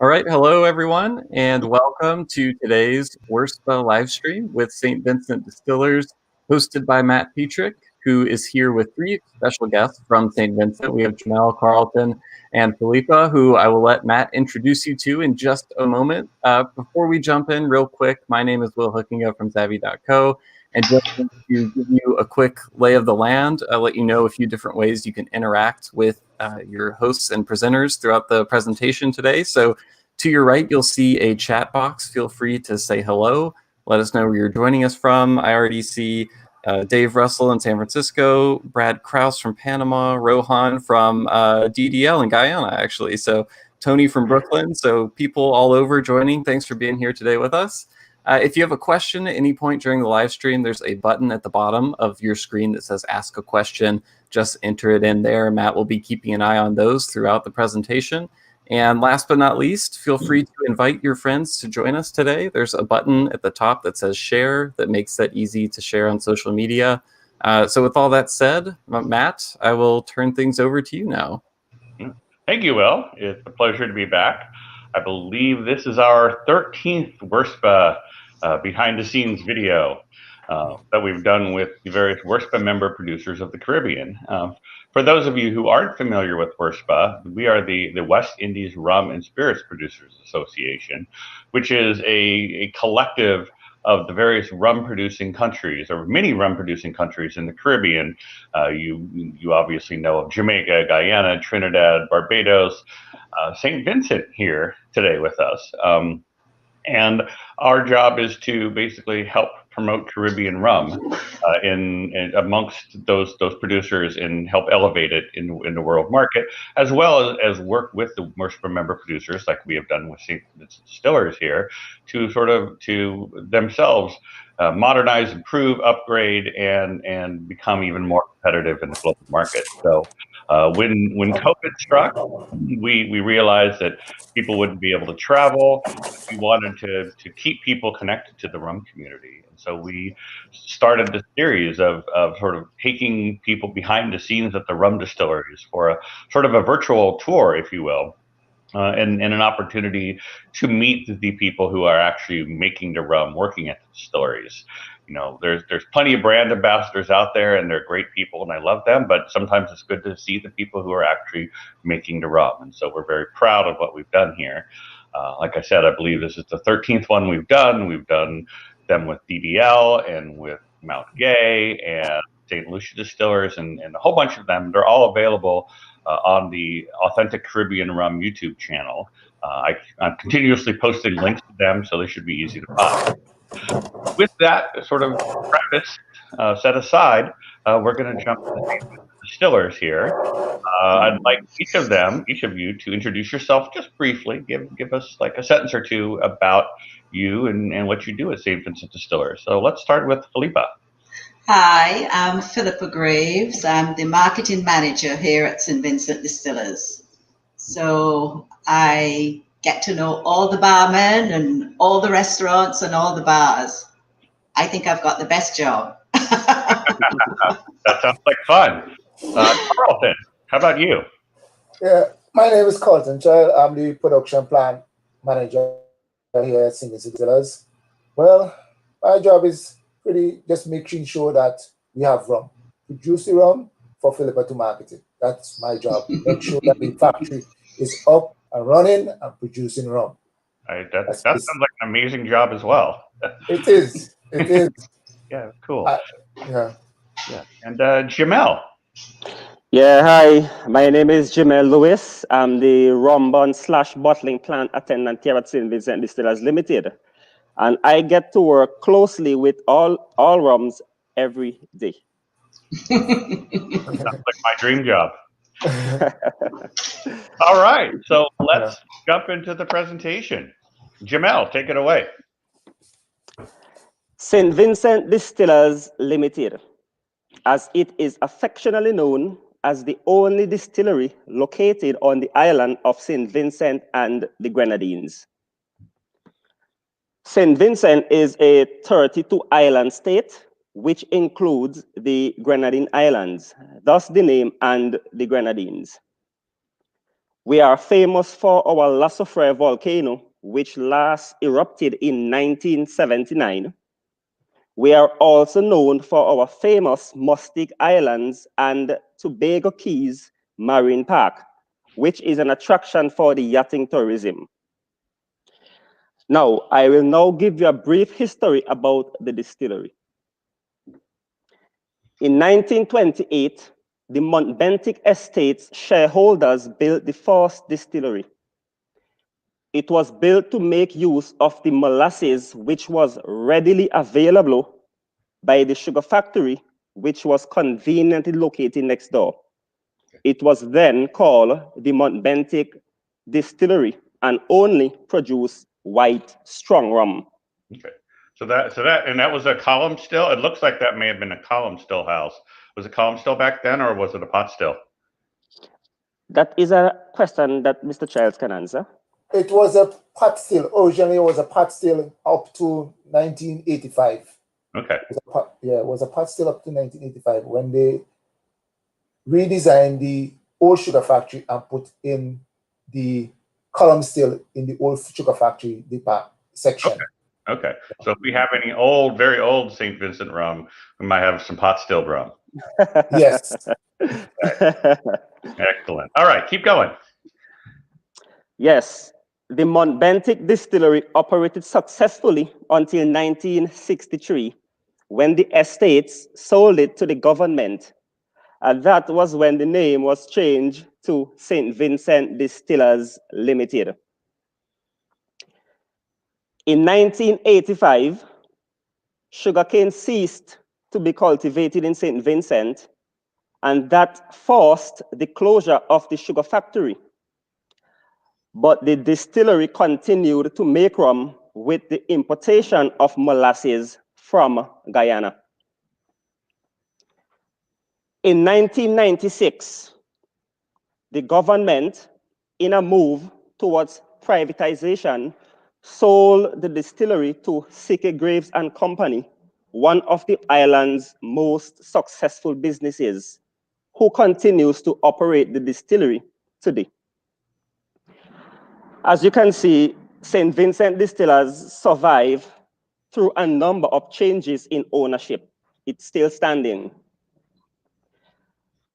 All right, hello everyone, and welcome to today's WORSPA live stream with St. Vincent Distillers, hosted by Matt Pietrek, who is here with three special guests from St. Vincent. We have Jimel, Carlton, and Phillippa, who I will let Matt introduce you to in just a moment. Before we jump in, real quick, my name is Will Hookinga from Savvy.co, and just to give you a quick lay of the land, I'll let you know a few different ways you can interact with your hosts and presenters throughout the presentation today. So to your right, you'll see a chat box. Feel free to say hello. Let us know where you're joining us from. I already see Dave Russell in San Francisco, Brad Kraus from Panama, Rohan from DDL in Guyana, actually. So Tony from Brooklyn. So people all over joining. Thanks for being here today with us. If you have a question at any point during the live stream, there's a button at the bottom of your screen that says ask a question. Just enter it in there. Matt will be keeping an eye on those throughout the presentation. And last but not least, feel free to invite your friends to join us today. There's a button at the top that says share that makes that easy to share on social media. So with all that said, Matt, I will turn things over to you now. Thank you, Will. It's a pleasure to be back. I believe this is our 13th WORSPA behind-the-scenes video that we've done with the various WORSPA member producers of the Caribbean. For those of you who aren't familiar with WORSPA, we are the West Indies Rum and Spirits Producers Association, which is a collective of the various rum-producing countries, or many rum-producing countries in the Caribbean. You obviously know of Jamaica, Guyana, Trinidad, Barbados, St. Vincent here today with us. And our job is to basically help promote Caribbean rum in amongst those producers and help elevate it in the world market, as well as work with the WORSPA member producers, like we have done with St. Vincent Distillers here, to themselves modernize, improve, upgrade, and become even more competitive in the global market. So when COVID struck, we realized that people wouldn't be able to travel. We wanted to keep people connected to the rum community. And so we started this series of sort of taking people behind the scenes at the rum distilleries for a sort of a virtual tour, if you will. And an opportunity to meet the people who are actually making the rum, working at the distilleries. You know, there's plenty of brand ambassadors out there, and they're great people, and I love them. But sometimes it's good to see the people who are actually making the rum, and so we're very proud of what we've done here. Like I said, I believe this is the 13th one we've done. We've done them with DDL and with Mount Gay and St. Lucia Distillers, and a whole bunch of them. They're all available on the Authentic Caribbean Rum YouTube channel. I'm continuously posting links to them, so they should be easy to find. With that sort of preface set aside, we're going to jump to the distillers here. I'd like each of you, to introduce yourself just briefly. Give us like a sentence or two about you and what you do at St. Vincent Distillers. So let's start with Phillippa. Hi, I'm Phillippa Greaves. I'm the marketing manager here at St. Vincent Distillers. So I get to know all the barmen and all the restaurants and all the bars. I think I've got the best job. That sounds like fun. Carlton, how about you? Yeah, my name is Carlton Child. I'm the production plant manager here at St. Vincent Distillers. Well, my job is just making sure that we have rum. Produce the rum for Phillippa to market it. That's my job. Make sure that the factory is up and running and producing rum. That sounds like an amazing job as well. It is. It is. Yeah, cool. Yeah. And Jimel. Yeah, hi. My name is Jimel Lewis. I'm the rum bun / bottling plant attendant here at St. Vincent Distillers Ltd. And I get to work closely with all rums every day. Sounds like my dream job. All right, so let's jump into the presentation. Jimel, take it away. St. Vincent Distillers Ltd, as it is affectionately known as the only distillery located on the island of St. Vincent and the Grenadines. St. Vincent is a 32-island state, which includes the Grenadine Islands, thus the name and the Grenadines. We are famous for our La Soufrière volcano, which last erupted in 1979. We are also known for our famous Mustic Islands and Tobago Keys Marine Park, which is an attraction for the yachting tourism. Now, I will now give you a brief history about the distillery. In 1928, the Montbentic Estates shareholders built the first distillery. It was built to make use of the molasses which was readily available by the sugar factory, which was conveniently located next door. It was then called the Montbentic Distillery and only produced white strong rum. Okay. So that was a column still. It looks like that may have been a column still house. Was it column still back then, or was it a pot still? That is a question that Mr. Childs can answer. It was a pot still. Originally, it was a pot still up to 1985. Okay. It was a pot still up to 1985 when they redesigned the old sugar factory and put in the column still in the old sugar factory section. Okay. So if we have any old, very old St. Vincent rum, we might have some pot still rum. Yes. Excellent. All right, keep going. Yes. The Montbentic Distillery operated successfully until 1963, when the estates sold it to the government. And that was when the name was changed to St. Vincent Distillers Ltd. In 1985, sugarcane ceased to be cultivated in St. Vincent, and that forced the closure of the sugar factory. But the distillery continued to make rum with the importation of molasses from Guyana. In 1996, the government, in a move towards privatization, sold the distillery to C.K. Greaves and Company, one of the island's most successful businesses, who continues to operate the distillery today. As you can see, St. Vincent Distillers survived through a number of changes in ownership. It's still standing.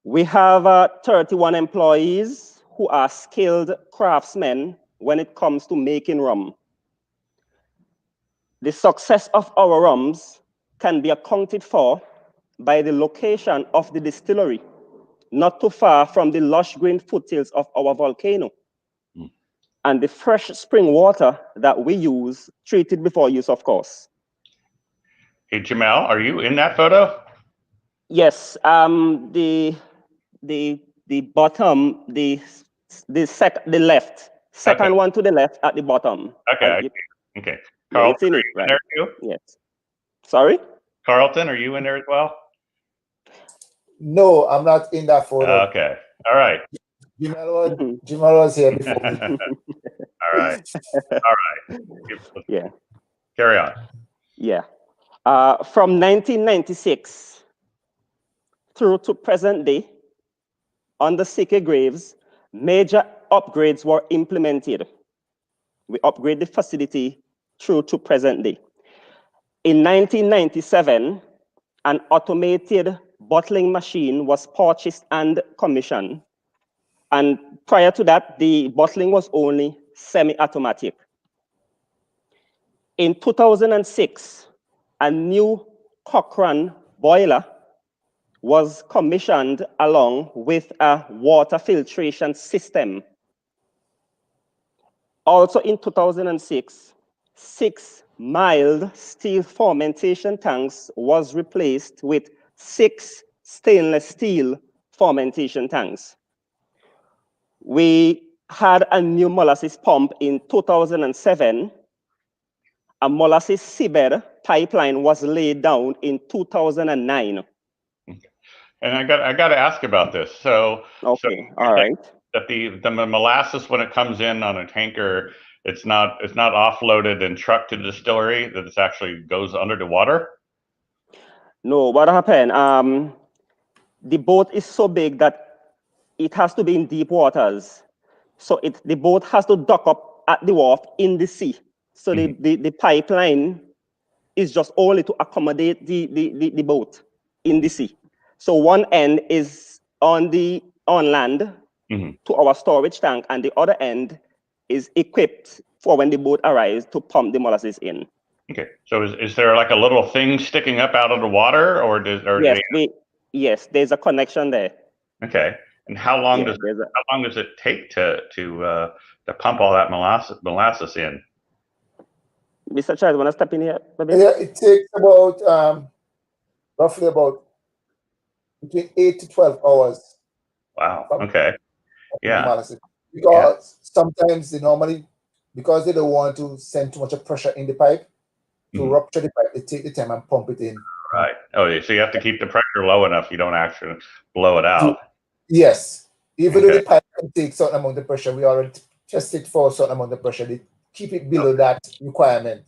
We have 31 employees who are skilled craftsmen when it comes to making rum. The success of our rums can be accounted for by the location of the distillery, not too far from the lush green foothills of our volcano. And the fresh spring water that we use, treated before use, of course. Hey, Jimel, are you in that photo? Yes, the bottom, the left, second one to the left at the bottom. Okay. Okay. Carlton, are you in there too? Yes. Sorry? Carlton, are you in there as well? No, I'm not in that photo. Okay. All right. Jimel was here before me. All right. Yeah. Carry on. Yeah. From 1996 through to present day, under C.K. Greaves, major upgrades were implemented. We upgrade the facility through to present day. In 1997, an automated bottling machine was purchased and commissioned. And prior to that, the bottling was only semi-automatic. In 2006, a new Cochrane boiler was commissioned along with a water filtration system. Also in 2006, 6 mild steel fermentation tanks was replaced with 6 stainless steel fermentation tanks. We had a new molasses pump in 2007. A molasses seabed pipeline was laid down in 2009. And I got to ask about this. All right. That the molasses, when it comes in on a tanker, it's not offloaded and trucked to the distillery. That it actually goes under the water. No, what happened? The boat is so big that it has to be in deep waters. So the boat has to dock up at the wharf in the sea. So the pipeline is just only to accommodate the boat in the sea. So one end is on land to our storage tank, and the other end is equipped for when the boat arrives to pump the molasses in. Okay, so is there like a little thing sticking up out of the water, or yes, there's a connection there. Okay, and how long does it take to pump all that molasses in? Mr. Charles, want to step in here? Yeah, it takes about roughly about between 8 to 12 hours. Wow. Okay. Yeah. Because sometimes because they don't want to send too much of pressure in the pipe, to rupture the pipe, they take the time and pump it in. Right. Oh, so you have to keep the pressure low enough you don't actually blow it out. Yes. Even though the pipe can take a certain amount of pressure, we already test it for a certain amount of pressure. They keep it below that requirement.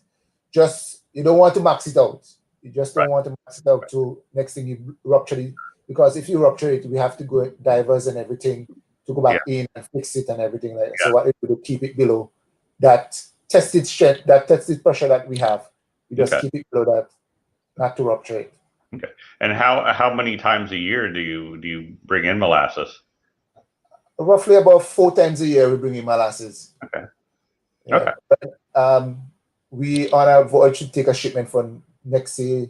Just, you don't want to max it out. You just don't want to max it out to next thing you rupture it. Because if you rupture it, we have to go divers and everything to go back in and fix it and everything like that. So what we do to keep it below that tested strength, that tested pressure that we have. We just keep it below that, not to rupture it. Okay. And how many times a year do you bring in molasses? Roughly about 4 times a year we bring in molasses. Okay. Yeah. Okay. But, we on our voyage to take a shipment for next year,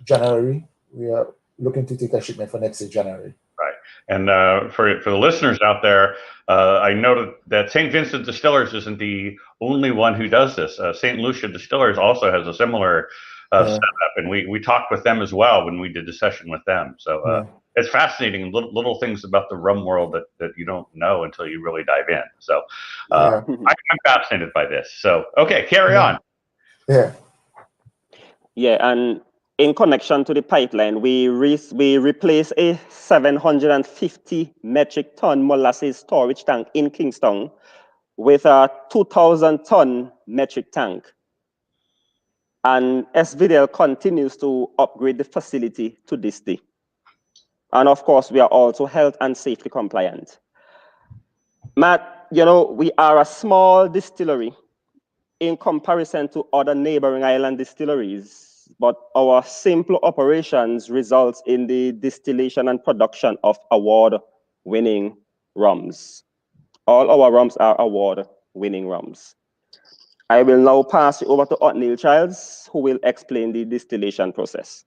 January. We are looking to take a shipment for next year, January. Right. And for the listeners out there, I noted that St. Vincent Distillers isn't the only one who does this. St. Lucia Distillers also has a similar setup, and we talked with them as well when we did the session with them. So it's fascinating, little things about the rum world that you don't know until you really dive in. So I'm fascinated by this. So, okay, carry on. Yeah, and in connection to the pipeline, we replace a 750 metric ton molasses storage tank in Kingston with a 2,000 ton metric tank. And SVDL continues to upgrade the facility to this day. And of course, we are also health and safety compliant. Matt, we are a small distillery in comparison to other neighboring island distilleries, but our simple operations results in the distillation and production of award-winning rums. All our rums are award-winning rums. I will now pass it over to Othniel Childs, who will explain the distillation process.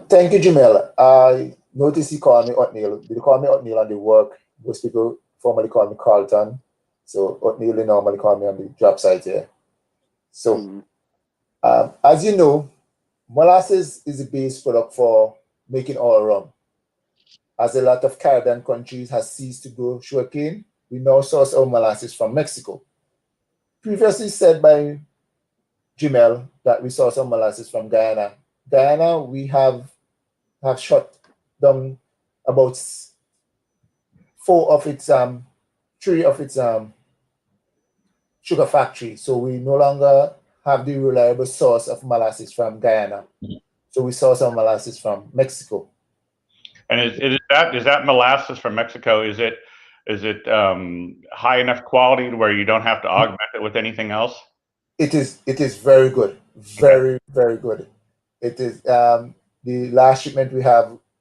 Thank you, Jimel. I noticed you call me Othniel. They call me Othniel on the work. Most people formerly call me Carlton. So Othniel, they normally call me on the job site here. So, as you know, molasses is the base product for making our rum. As a lot of Caribbean countries has ceased to grow sugarcane, we now source our molasses from Mexico. Previously said by Jimel that we source our molasses from Guyana. Guyana, we have shut down about 3 of its sugar factories. So we no longer have the reliable source of molasses from Guyana. So we source our molasses from Mexico. And is that molasses from Mexico? Is it high enough quality to where you don't have to augment it with anything else? It is very good, very good. It is the last shipment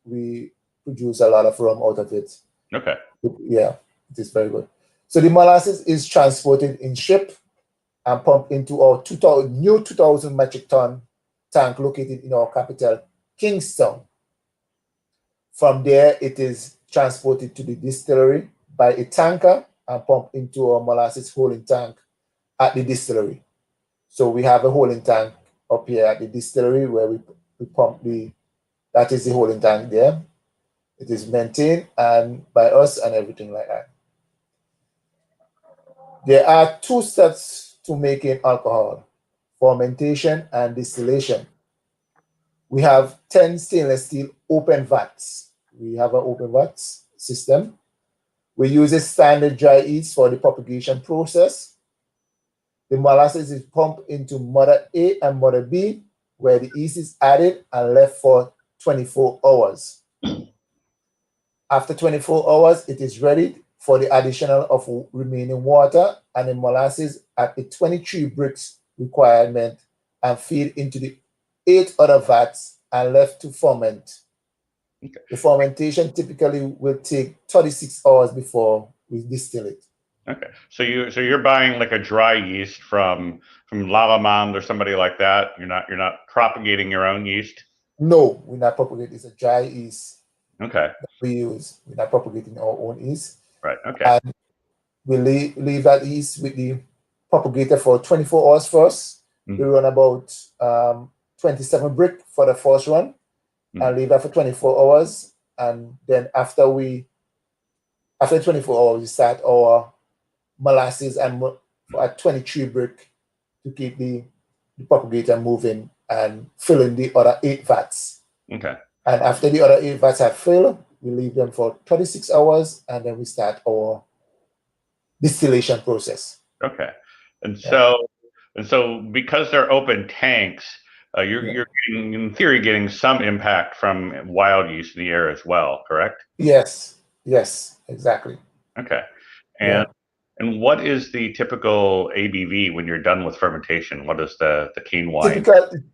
we produce a lot of rum out of it. Okay. Yeah, it is very good. So the molasses is transported in ship and pumped into our new 2,000 metric ton tank located in our capital, Kingston. From there, it is transported to the distillery by a tanker and pumped into our molasses holding tank at the distillery. So we have a holding tank up here at the distillery where we pump that is the holding tank there. It is maintained and by us and everything like that. There are 2 steps to making alcohol: fermentation and distillation. We have 10 stainless steel open vats. We have an open vats system. We use a standard dry yeast for the propagation process. The molasses is pumped into mother A and mother B, where the yeast is added and left for 24 hours. After 24 hours, it is ready for the additional of remaining water and the molasses at the 23 bricks requirement and feed into the 8 other vats and left to ferment. Okay. The fermentation typically will take 36 hours before we distill it. Okay, so you're buying like a dry yeast from Lavamond or somebody like that. You're not propagating your own yeast. No, we're not propagating. It's a dry yeast. Okay. That we use. We're not propagating our own yeast. Right. Okay. And we leave that yeast with the propagator for 24 hours first. We run about 27 brick for the first run, and leave that for 24 hours. And then after 24 hours, we start our molasses and at 23 brick to keep the propagator moving and filling the other 8 vats. Okay. And after the other 8 vats are filled, we leave them for 36 hours, and then we start our distillation process. Okay. And so because they're open tanks, you're getting, in theory, getting some impact from wild yeast in the air as well, correct? Yes, exactly. Okay. And what is the typical ABV when you're done with fermentation? What is the cane wine?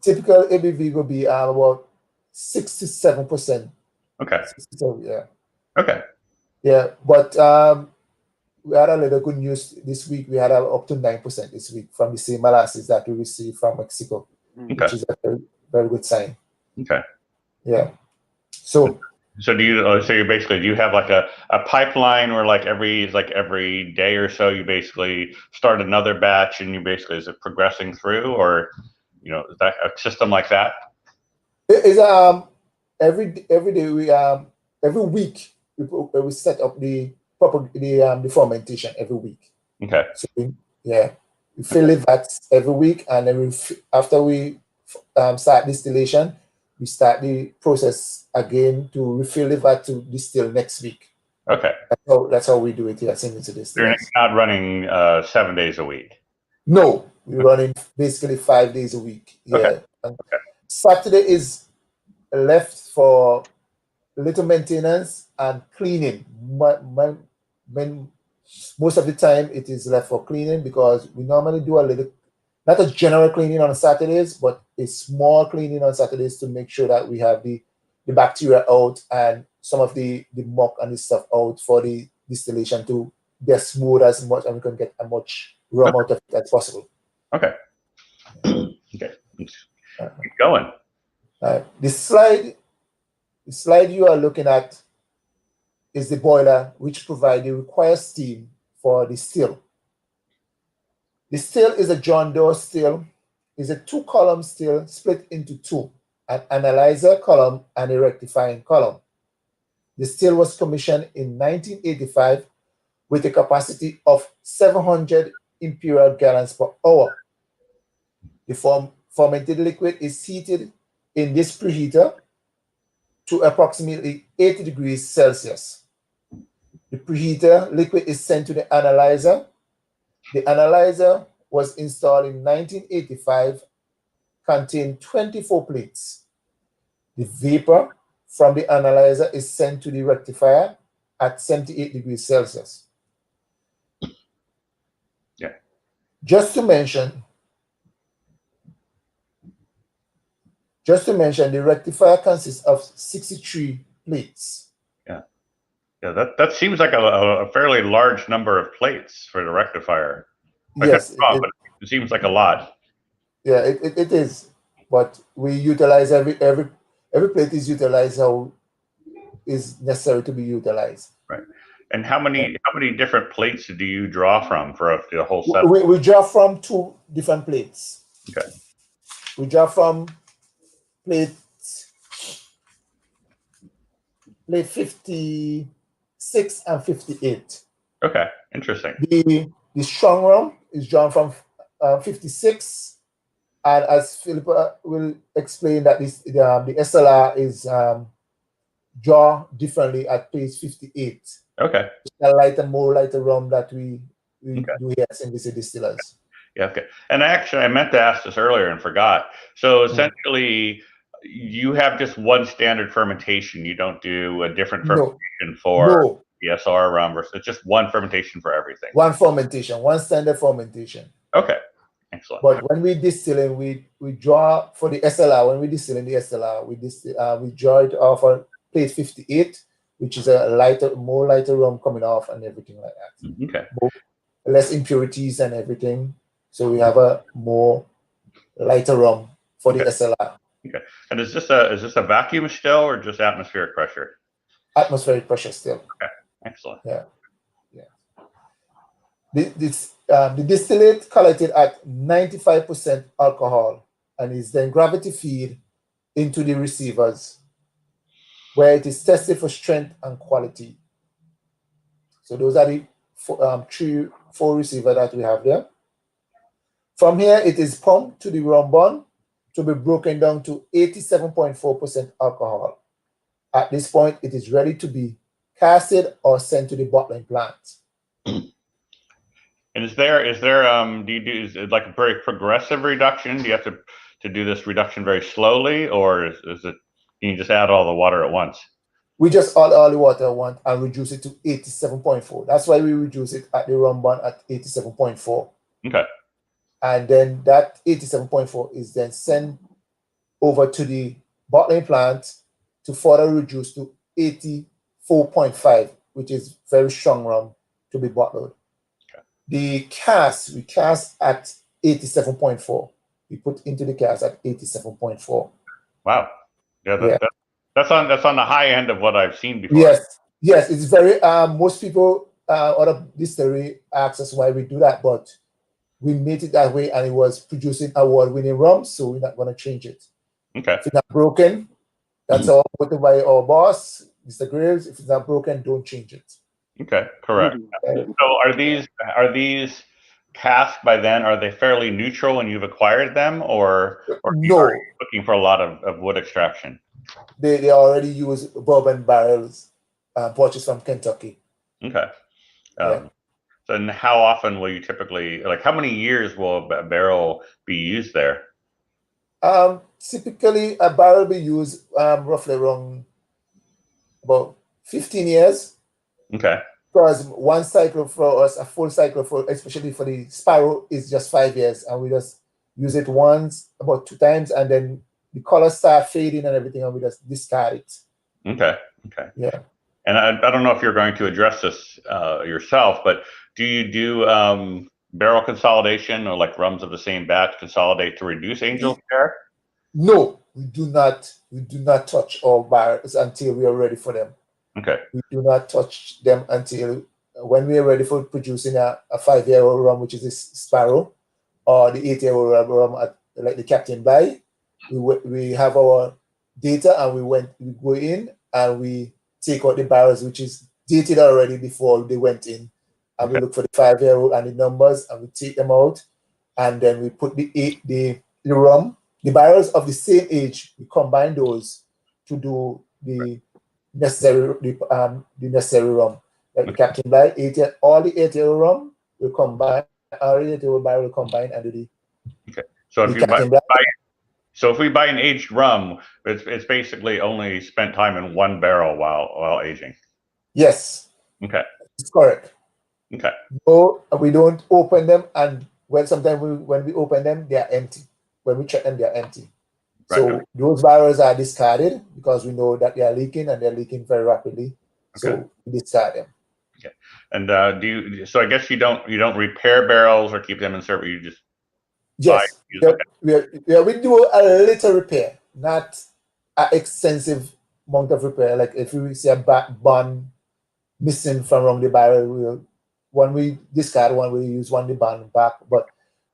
Typical ABV will be about 6 to 7%. Okay. 6 to 7, yeah. Okay. Yeah, but we had a little good news this week. We had up to 9% this week from the same molasses that we received from Mexico, which is a very, very good sign. Okay. Yeah. So do you have like a pipeline where like every day or so you basically start another batch and is it progressing through, or is that a system like that? It is every day we every week we set up the fermentation every week. Okay. So we fill the vats every week, and then after we start distillation, we start the process again to refill the vat to distill next week. Okay. That's how we do it here at St. Vincent Distillers. You're not running 7 days a week. No, we're running basically 5 days a week. Yeah. Okay. Okay. Saturday is left for little maintenance and cleaning. Most of the time it is left for cleaning, because we normally do a little, not a general cleaning on Saturdays, but a small cleaning on Saturdays to make sure that we have the bacteria out and some of the muck and the stuff out for the distillation to be as smooth as much, and we can get as much rum out of it as possible. Okay. Okay. Keep going. The slide you are looking at is the boiler, which provides the required steam for the still. The still is a John Doe still. It's a 2-column still split into 2, an analyzer column and a rectifying column. The still was commissioned in 1985 with a capacity of 700 imperial gallons per hour. The fermented liquid is heated in this preheater to approximately 80 degrees Celsius. The preheater liquid is sent to the analyzer. The analyzer was installed in 1985, contained 24 plates. The vapor from the analyzer is sent to the rectifier at 78 degrees Celsius. Yeah. Just to mention, the rectifier consists of 63 plates. Yeah, that seems like a fairly large number of plates for the rectifier. Yes, but it seems like a lot. Yeah, it is, but we utilize every plate is utilized how is necessary to be utilized. Right. And how many different plates do you draw from for the whole set? We draw from 2 different plates. Okay. We draw from plate 56 and 58. Okay, interesting. The strong rum is drawn from 56, and as Phillippa will explain, that the SLR is draw differently at page 58. Okay. The more lighter rum that we do here at St. Vincent Distillers. Yeah. Okay. And actually, I meant to ask this earlier and forgot. So essentially, you have just one standard fermentation. You don't do a different No, fermentation for no, ESR rum versus it's just one fermentation for everything. one fermentation, one standard fermentation. Okay, excellent. But when we distilling, we draw for the SLR. When we distill in the SLR, we draw it off on plate 58, which is a more lighter rum coming off and everything like that. Okay. Less impurities and everything. So we have a more lighter rum for the SLR. Okay. And is this a vacuum still or just atmospheric pressure? Atmospheric pressure still. Okay. Excellent. Yeah. The distillate collected at 95% alcohol and is then gravity feed into the receivers where it is tested for strength and quality. So those are the four receivers that we have there. From here, it is pumped to the rum bun to be broken down to 87.4% alcohol. At this point, it is ready to be casted or sent to the bottling plant. And is it like a very progressive reduction? Do you have to do this reduction very slowly, or is it can you just add all the water at once? We just add all the water at once and reduce it to 87.4. That's why we reduce it at the rum bun at 87.4. Okay. And then that 87.4 is then sent over to the bottling plant to further reduce to 84.5, which is very strong rum to be bottled. Okay. We cast at 87.4. We put into the cast at 87.4. Wow. Yeah, that's on the high end of what I've seen before. Yes, it's very most people other distillery ask us why we do that, but we made it that way and it was producing award-winning rum, so we're not going to change it. Okay. If it's not broken, that's all put by our boss, Mr. Greaves. If it's not broken, don't change it. Okay, correct. So are these casks by then, are they fairly neutral when you've acquired them, or no? Are you looking for a lot of wood extraction? They already use bourbon barrels purchased from Kentucky. Okay. So how often will you typically, like how many years will a barrel be used there? Typically, a barrel will be used roughly around about 15 years. Okay. Because one cycle for us, a full cycle especially for the Sparrow, is just 5 years, and we just use it once, about 2 times, and then the colors start fading and everything, and we just discard it. Okay. Yeah. And I don't know if you're going to address this yourself, but do you do barrel consolidation or like rums of the same batch consolidate to reduce angel share? No, we do not. We do not touch our barrels until we are ready for them. Okay. We do not touch them until when we are ready for producing a 5-year-old rum, which is a Sparrow, or the 8-year-old rum like the Captain Bligh. We have our data and we go in and we take out the barrels which is dated already before they went in, and we look for the 5-year-old and the numbers, and we take them out, and then we put the rum, the barrels of the same age, we combine those to do the necessary rum. Like the Captain Bligh, all the 8-year-old rum will combine, our 8-year-old barrel will combine and do the. Okay. So if we buy an aged rum, it's basically only spent time in one barrel while aging. Yes. Okay. It's correct. Okay. No, we don't open them, and sometimes when we open them, they are empty. When we check them, they are empty. Right. So those barrels are discarded because we know that they are leaking, and they're leaking very rapidly. Okay. So we discard them. Okay. And so I guess you don't repair barrels or keep them in service. You just. Yes, we do a little repair, not an extensive amount of repair. Like if we see a bun missing from around the barrel, when we discard one, we use the bun back, but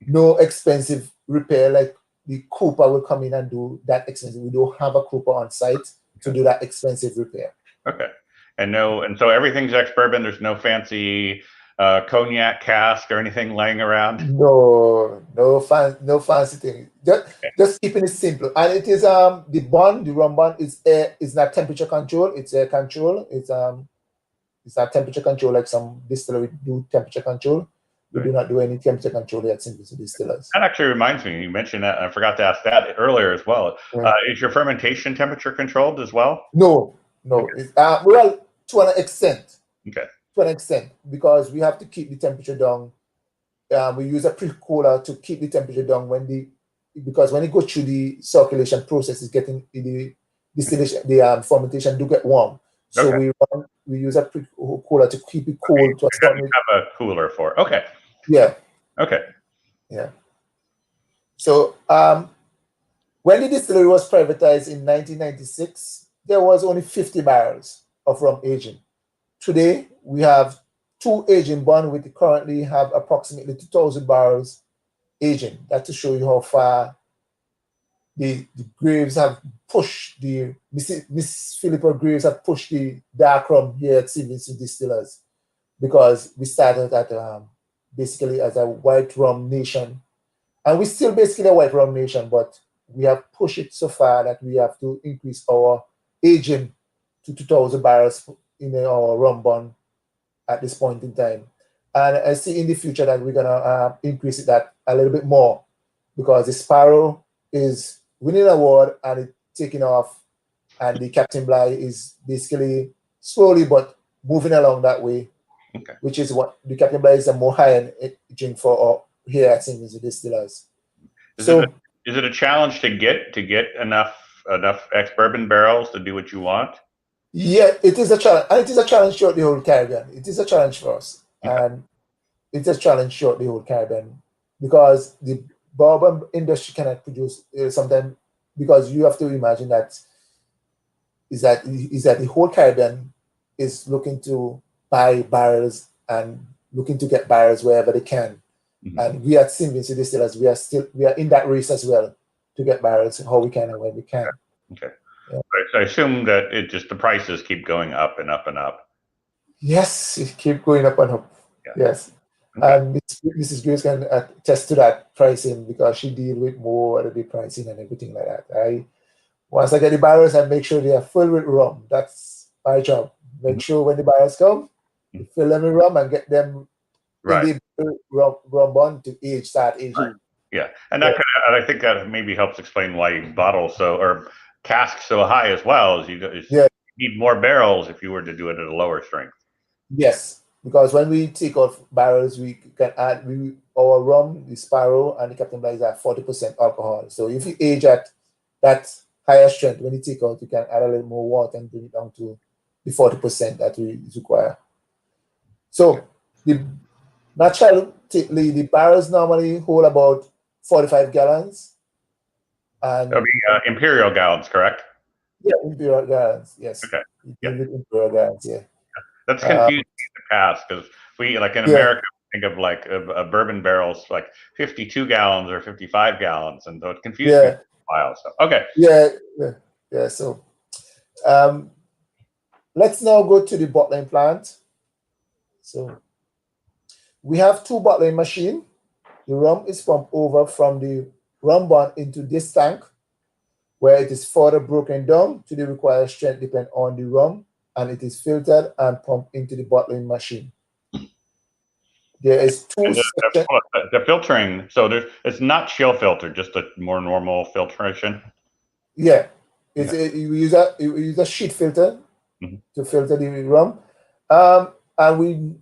no expensive repair like the Cooper will come in and do that expensive. We don't have a Cooper on site to do that expensive repair. Okay, and so everything's ex-bourbon. There's no fancy cognac cask or anything laying around? No fancy thing. Just keeping it simple. And it is the rum bun is not temperature control, it's air control. It's not temperature control like some distillery do temperature control. We do not do any temperature control here at St. Vincent Distillers. That actually reminds me, you mentioned that, and I forgot to ask that earlier as well. Is your fermentation temperature controlled as well? No. Okay. Well, to an extent. Okay. To an extent, because we have to keep the temperature down. We use a pre-cooler to keep the temperature down because when it goes through the circulation process, it's getting the distillation, the fermentation do get warm. So we use a pre-cooler to keep it cool. Okay. You have a cooler for. Okay. Yeah. Okay. Yeah. So when the distillery was privatized in 1996, there was only 50 barrels of rum aging. Today, we have 2 aging barns, which currently have approximately 2,000 barrels aging. That to show you how far the Greaves have pushed Miss Phillippa Greaves have pushed the dark rum here at St. Vincent Distillers, because we started at basically as a white rum nation, and we're still basically a white rum nation, but we have pushed it so far that we have to increase our aging to 2,000 barrels in our rum barn at this point in time. And I see in the future that we're gonna increase it that a little bit more, because the Sparrow is winning an award and it's taking off, and the Captain Bligh is basically slowly but moving along that way. Okay. Which is what the Captain Bligh is a more high-end drink for here at St. Vincent Distillers. Is it a challenge to get enough ex-bourbon barrels to do what you want? Yeah, it is a challenge, and it is a challenge throughout the whole Caribbean. It is a challenge for us, and it's a challenge throughout the whole Caribbean, because the bourbon industry cannot produce sometimes, because you have to imagine that the whole Caribbean is looking to buy barrels and looking to get barrels wherever they can. Mm-hmm. And we at St. Vincent Distillers, we are in that race as well to get barrels how we can and when we can. Okay. Yeah. So I assume that the prices keep going up and up and up. Yes, it keep going up and up. Yeah. Yes. Okay. And Mrs. Grace can attest to that pricing, because she deals with more of the pricing and everything like that. Once I get the barrels, I make sure they are filled with rum. That's my job. Make sure when the barrels come, you fill them with rum and get them in the rum barn to start aging. Right. Yeah, and that I think that maybe helps explain why you bottle or cask so high as well. As you need more barrels if you were to do it at a lower strength. Yes, because when we take off barrels, we can add our rum, the Sparrow, and the Captain Bligh is at 40% alcohol. So if you age at that higher strength, when you take out, you can add a little more water and bring it down to the 40% that we require. So naturally, the barrels normally hold about 45 gallons. And that'll be imperial gallons, correct? Yeah, imperial gallons. Yes. Okay. Yeah. Imperial gallons. Yeah. That's confusing in the past, because we in America think of a bourbon barrels 52 gallons or 55 gallons, and so it confused me for a while. So okay. Yeah. So, let's now go to the bottling plant. So, we have 2 bottling machines. The rum is pumped over from the rum barn into this tank, where it is further broken down to the required strength depending on the rum, and it is filtered and pumped into the bottling machine. There is 2 sections. The filtering, so it's not chill filter, just a more normal filtration. Yeah, we use a sheet filter to filter the rum, and we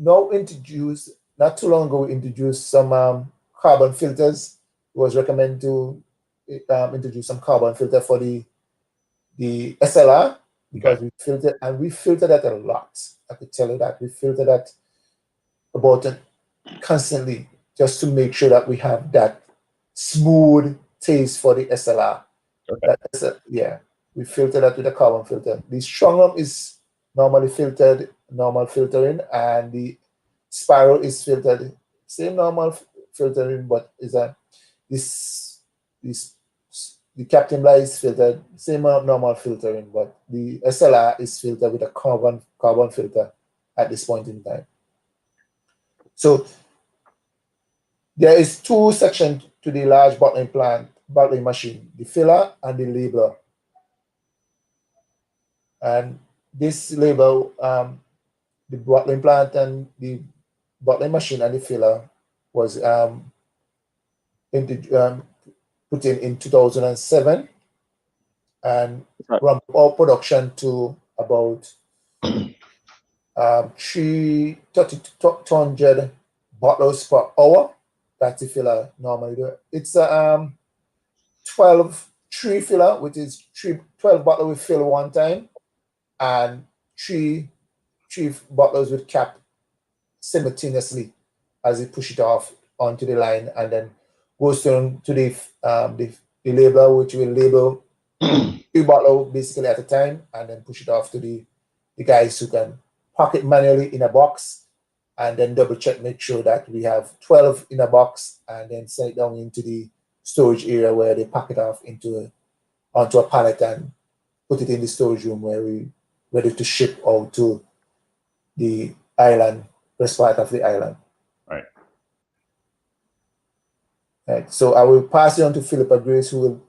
now not too long ago, introduced some carbon filters. It was recommended to introduce some carbon filter for the SLR, because we filter that a lot. I could tell you that we filter that about constantly, just to make sure that we have that smooth taste for the SLR. Okay. We filter that with a carbon filter. The strong rum is normally filtered, normal filtering, and the Sparrow is filtered, same normal filtering, but the Captain Bligh is filtered, same normal filtering, but the SLR is filtered with a carbon filter at this point in time. So there is 2 sections to the large bottling machine, the filler and the labeler. And this label, the bottling plant and the bottling machine and the filler was put in 2007, and ramp our production to about 300 bottles per hour. That's the filler normally do. It's a 12 3 filler, which is 12 bottles with fill one time, and three bottles with cap simultaneously as you push it off onto the line, and then goes to the labeler, which will label 3 bottles basically at a time, and then push it off to the guys who can pack it manually in a box, and then double check, make sure that we have 12 in a box, and then send it down into the storage area where they pack it off onto a pallet and put it in the storage room where we ready to ship out to the island, rest part of the island. Right. Right. So I will pass it on to Phillippa Greaves, who will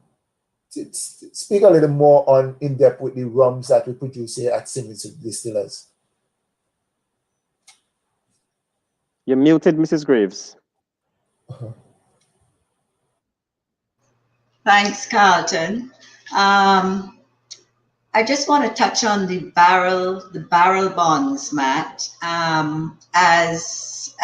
speak a little more on in depth with the rums that we produce here at St. Vincent Distillers. You're muted, Mrs. Greaves. Thanks, Carlton. I just want to touch on the barrel bonds, Matt. As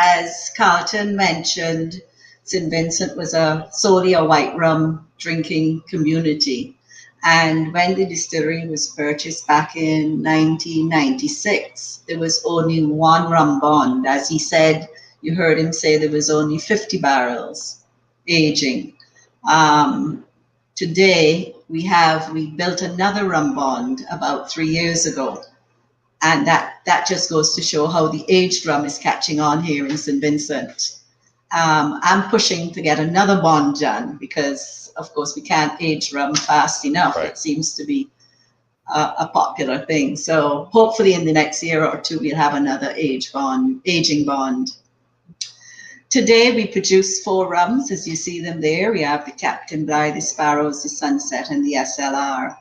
Carlton mentioned, St. Vincent was solely a white rum drinking community. And when the distillery was purchased back in 1996, there was only one rum bond. As he said, you heard him say there was only 50 barrels aging. Today, we built another rum bond about 3 years ago. And that just goes to show how the aged rum is catching on here in St. Vincent. I'm pushing to get another bond done because, of course, we can't age rum fast enough. Right. It seems to be a popular thing. So hopefully in the next year or two, we'll have another aging bond. Today, we produce 4 rums, as you see them there. We have the Captain Bligh, the Sparrows, the Sunset, and the SLR.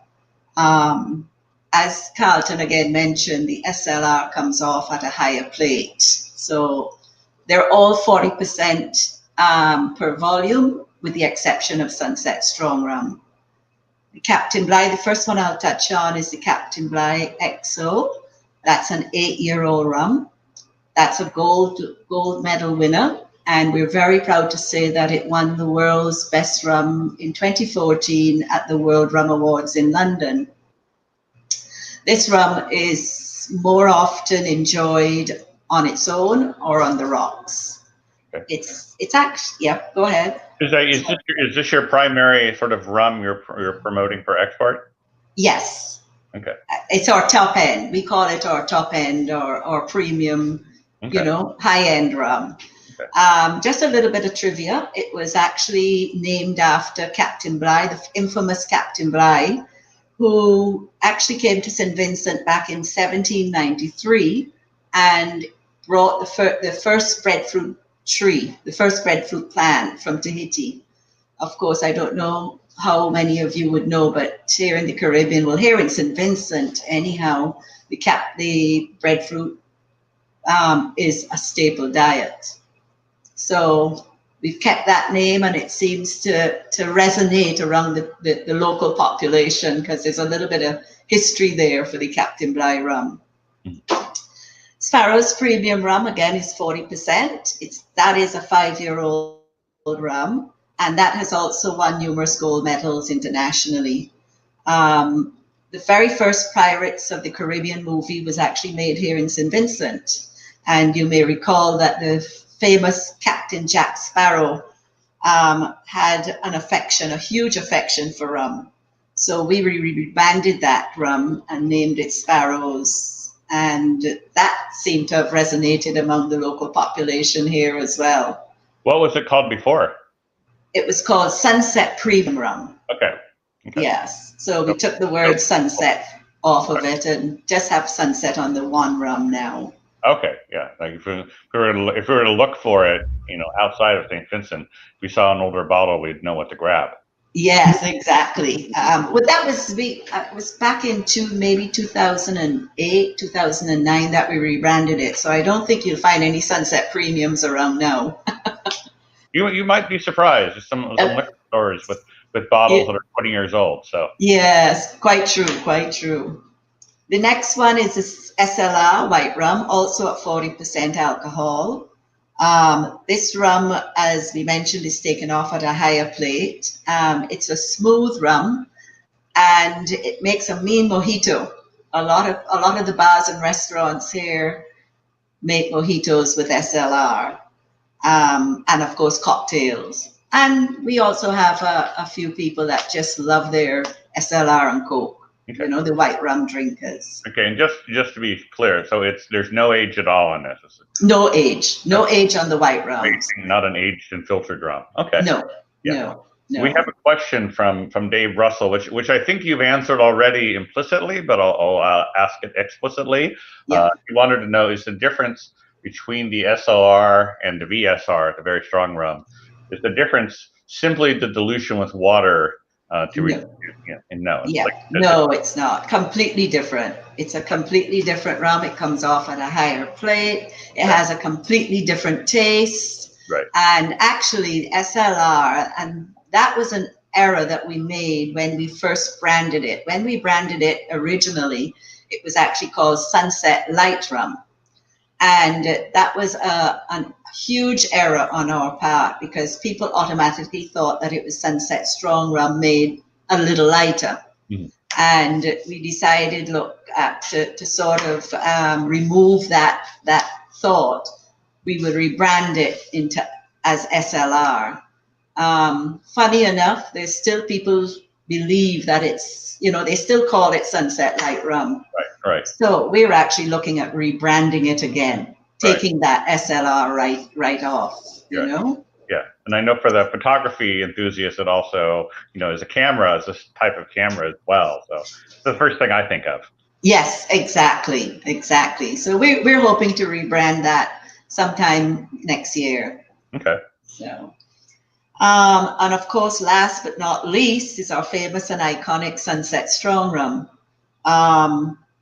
As Carlton again mentioned, the SLR comes off at a higher plate. So they're all 40% per volume, with the exception of Sunset Strong Rum. The Captain Bligh, the first one I'll touch on is the Captain Bligh XO. That's an 8-year-old rum. That's a gold medal winner. And we're very proud to say that it won the world's best rum in 2014 at the World Rum Awards in London. This rum is more often enjoyed on its own or on the rocks. Okay. It's actually, yep, go ahead. Is this your primary sort of rum you're promoting for export? Yes. Okay. It's our top end. We call it our top end or premium, okay, high-end rum. Okay. Just a little bit of trivia. It was actually named after Captain Bligh, the infamous Captain Bligh, who actually came to St. Vincent back in 1793 and brought the first breadfruit tree, the first breadfruit plant from Tahiti. Of course, I don't know how many of you would know, but here in the Caribbean, well, here in St. Vincent, anyhow, the breadfruit is a staple diet. So we've kept that name, and it seems to resonate around the local population because there's a little bit of history there for the Captain Bligh rum. Sparrow's premium rum, again, is 40%. That is a 5-year-old rum, and that has also won numerous gold medals internationally. The very first Pirates of the Caribbean movie was actually made here in St. Vincent, and you may recall that the famous Captain Jack Sparrow had a huge affection for rum. So we rebranded that rum and named it Sparrows. And that seemed to have resonated among the local population here as well. What was it called before? It was called Sunset Premium Rum. Okay. Yes. So we took the word sunset off of it and just have sunset on the one rum now. Okay, yeah. Like if we were to look for it, outside of St. Vincent, if we saw an older bottle, we'd know what to grab. Yes, exactly. Well, that was back in maybe 2008, 2009 that we rebranded it. So I don't think you'll find any Sunset Premiums around now. You might be surprised. There's some liquor stores with bottles that are 20 years old. So yes, quite true, quite true. The next one is this SLR white rum, also at 40% alcohol. This rum, as we mentioned, is taken off at a higher plate. It's a smooth rum, and it makes a mean mojito. A lot of the bars and restaurants here make mojitos with SLR, and of course cocktails. And we also have a few people that just love their SLR and Coke. Okay. You know, the white rum drinkers. Okay, and just to be clear, so there's no age at all on this. No age on the white rum. Not an aged and filtered rum. Okay. No. We have a question from Dave Russell, which I think you've answered already implicitly, but I'll ask it explicitly. Yeah. He wanted to know, is the difference between the SLR and the VSR, the very strong rum, is the difference simply the dilution with water No, it's not. Completely different. It's a completely different rum. It comes off at a higher plate. It has a completely different taste. Right. And actually, SLR, and that was an error that we made when we first branded it. When we branded it originally, it was actually called Sunset Light Rum. And that was a huge error on our part because people automatically thought that it was Sunset Strong Rum made a little lighter. Mm-hmm. And we decided, to sort of remove that thought, we would rebrand it as SLR. Funny enough, there's still people believe that it's, they still call it Sunset Light Rum. Right. So we're actually looking at rebranding it again, taking that SLR right off, you know? Yeah, and I know for the photography enthusiast, it also, is a camera, is this type of camera as well. So it's the first thing I think of. Yes, exactly. So we're hoping to rebrand that sometime next year. Okay. So, and of course, last but not least is our famous and iconic Sunset Strong Rum.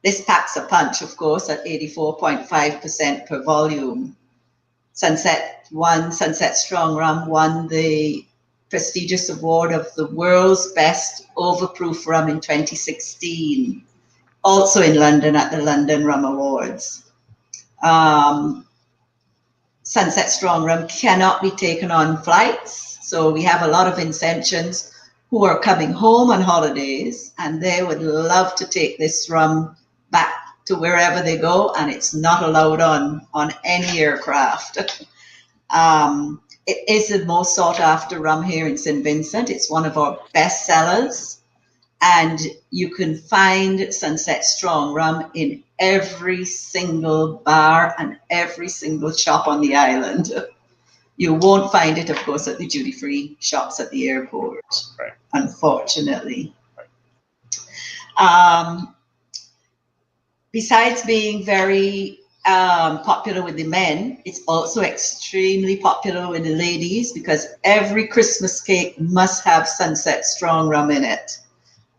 This packs a punch, of course, at 84.5% per volume. Sunset Strong Rum won the prestigious award of the world's best overproof rum in 2016, also in London at the London Rum Awards. Sunset Strong Rum cannot be taken on flights, so we have a lot of Vincentians who are coming home on holidays, and they would love to take this rum back to wherever they go, and it's not allowed on any aircraft. It is the most sought after rum here in St. Vincent. It's one of our best sellers, and you can find Sunset Strong Rum in every single bar and every single shop on the island. You won't find it, of course, at the duty-free shops at the airport, unfortunately. Besides being very popular with the men, it's also extremely popular with the ladies because every Christmas cake must have Sunset Strong Rum in it.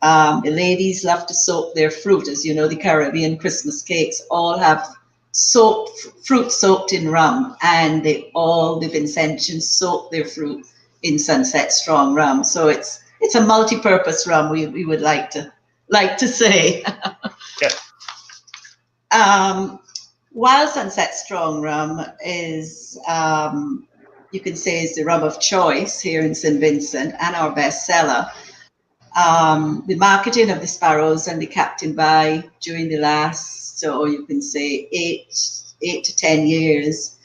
The ladies love to soak their fruit. As you know, the Caribbean Christmas cakes all have fruit soaked in rum, and the Vincentians soak their fruit in Sunset Strong Rum. So it's a multi-purpose rum, we would like to say. Yes. While Sunset Strong Rum is, you can say, is the rum of choice here in St. Vincent and our bestseller, the marketing of the Sparrows and the Captain By during the last, so you can say 8 to 10 years,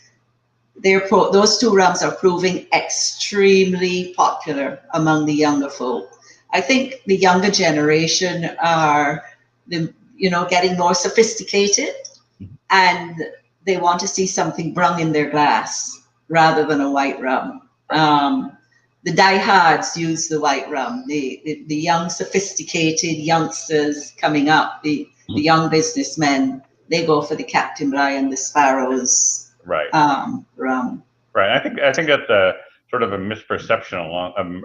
those two rums are proving extremely popular among the younger folk. I think the younger generation are getting more sophisticated, and they want to see something brung in their glass rather than a white rum. The diehards use the white rum. The young, sophisticated youngsters coming up, the young businessmen, they go for the Captain Bligh and the Sparrows rum. Right. I think that's sort of a misperception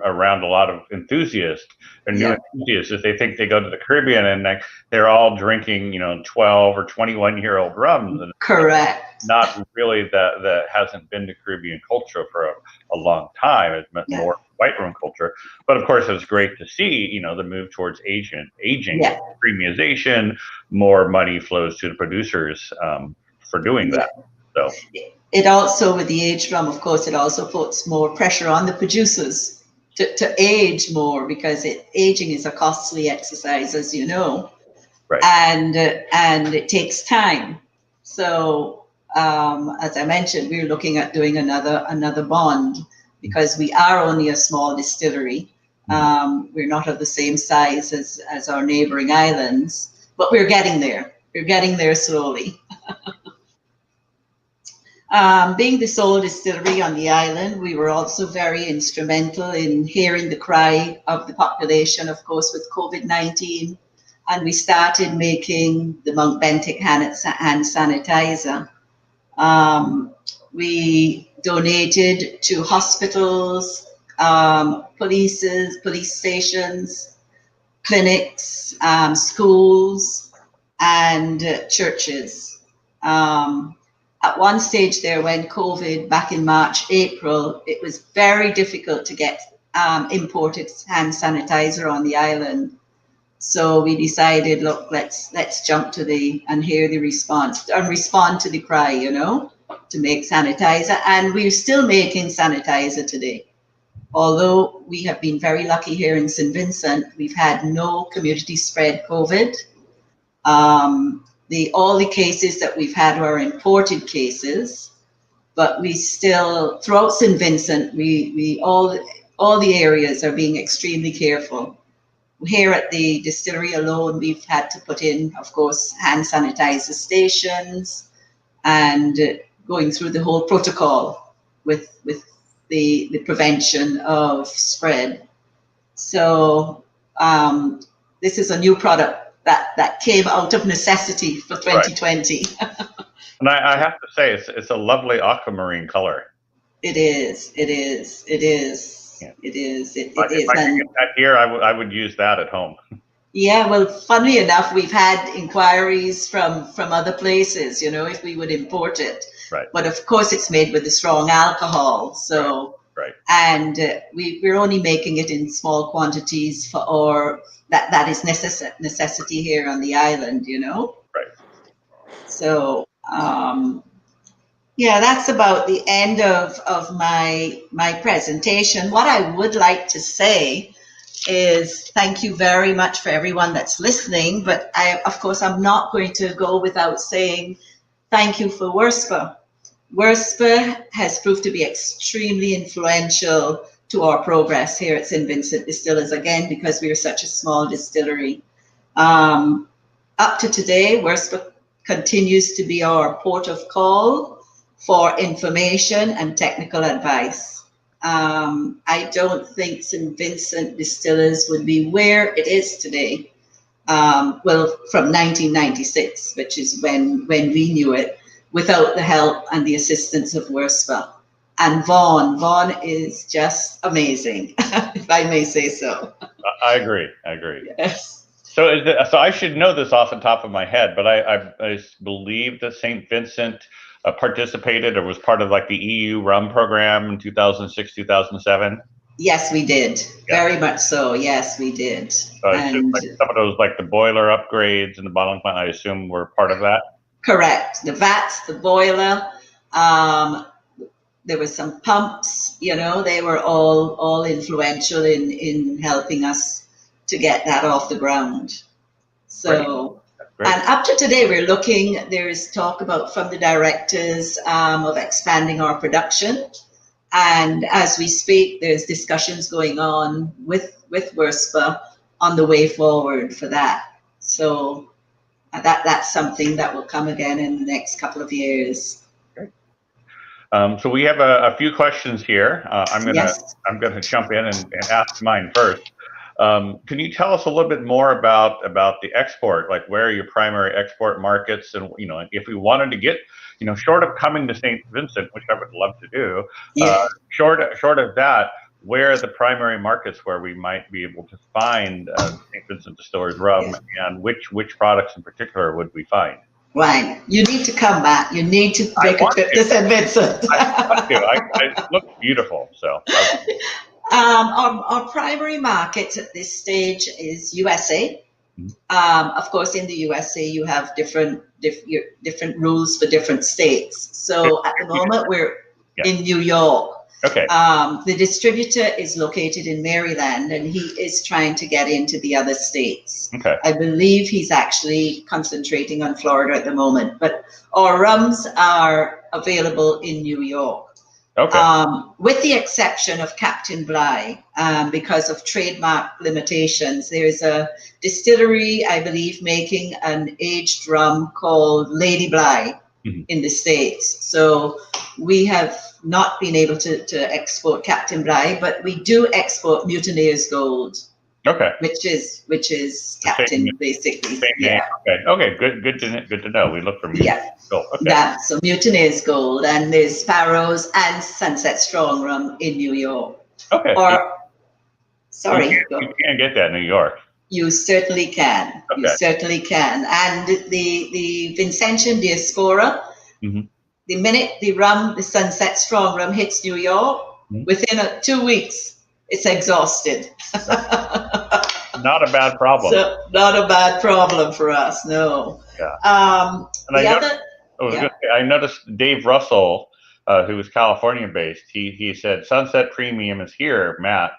around a lot of enthusiasts and new enthusiasts is they think they go to the Caribbean and they're all drinking, 12 or 21-year-old rums. And correct. Not really that hasn't been to Caribbean culture for a long time. It's more white rum culture. But of course, it's great to see, the move towards aging, premiumization, more money flows to the producers for doing that. So it also, with the aged rum, of course, it also puts more pressure on the producers to age more, because aging is a costly exercise, as you know, right. and it takes time. So as I mentioned, we're looking at doing another bond, because we are only a small distillery. We're not of the same size as our neighboring islands, but we're getting there. We're getting there slowly. Being the sole distillery on the island, we were also very instrumental in hearing the cry of the population, of course, with COVID-19. And we started making the Mount Bentic hand sanitizer. We donated to hospitals, police stations, clinics, schools, and churches. At one stage there, when COVID, back in March, April, it was very difficult to get imported hand sanitizer on the island. So we decided, look, let's jump to and hear the response and respond to the cry, to make sanitizer. And we're still making sanitizer today. Although we have been very lucky here in St. Vincent, we've had no community spread COVID. All the cases that we've had are imported cases, but we still, throughout St. Vincent, we all the areas are being extremely careful. Here at the distillery alone, we've had to put in, of course, hand sanitizer stations and going through the whole protocol with the prevention of spread. So this is a new product that came out of necessity for 2020. Right. And I have to say, it's a lovely aquamarine color. It is. Yeah. It is. If I could get that here, I would use that at home. Yeah, well, funnily enough, we've had inquiries from other places, if we would import it. Right. But of course, it's made with a strong alcohol. So, right. And we're only making it in small quantities that is necessity here on the island, Right. So, that's about the end of my presentation. What I would like to say is thank you very much for everyone that's listening. But I'm not going to go without saying thank you for WRSPA. WRSPA has proved to be extremely influential to our progress here at St. Vincent Distillers, again, because we are such a small distillery. Up to today, WRSPA continues to be our port of call for information and technical advice. I don't think St. Vincent Distillers would be where it is today, from 1996, which is when we knew it, without the help and the assistance of WRSPA. And Vaughn is just amazing, if I may say so. I agree. Yes. So I should know this off the top of my head, but I believe that St. Vincent participated or was part of the EU rum program in 2006, 2007. Yes, we did. Yeah. Very much so. Yes, we did. So I assume some of those, the boiler upgrades and the bottling plant, I assume were part of that. Correct. The vats, the boiler. There were some pumps. They were all influential in helping us to get that off the ground. So, Great. And up to today, there is talk from the directors of expanding our production. And as we speak, there's discussions going on with WRSPA on the way forward for that. So that's something that will come again in the next couple of years. Great. So we have a few questions here. I'm gonna jump in and ask mine first. Can you tell us a little bit more about the export? Like, where are your primary export markets? And if we wanted to get, short of coming to St. Vincent, which I would love to do, short of that, where are the primary markets where we might be able to find St. Vincent Distillers rum, and which products in particular would we find? Right. You need to come back. You need to make a trip to St. Vincent. I want to. It looks beautiful. So. Our primary market at this stage is USA. Of course, in the USA, you have different rules for different states. So at the moment, we're in New York. Okay. The distributor is located in Maryland, and he is trying to get into the other states. Okay. I believe he's actually concentrating on Florida at the moment, but our rums are available in New York. Okay. With the exception of Captain Bligh, because of trademark limitations. There's a distillery, I believe, making an aged rum called Lady Bligh in the States. So we have not been able to export Captain Bligh, but we do export Mutineer's Gold. Okay. Which is Captain, basically. Same name. Okay. Good to know. We look for Mutineer's Gold. Okay. So Mutineer's Gold, and there's Sparrows and Sunset Strong Rum in New York. Okay. Sorry. You can get that in New York. You certainly can. Okay. You certainly can. And the Vincentian Diaspora, the minute the Sunset Strong Rum hits New York, within 2 weeks, it's exhausted. Not a bad problem. So, not a bad problem for us, no. Yeah. I noticed Dave Russell, who was California based. He said Sunset Premium is here, Matt.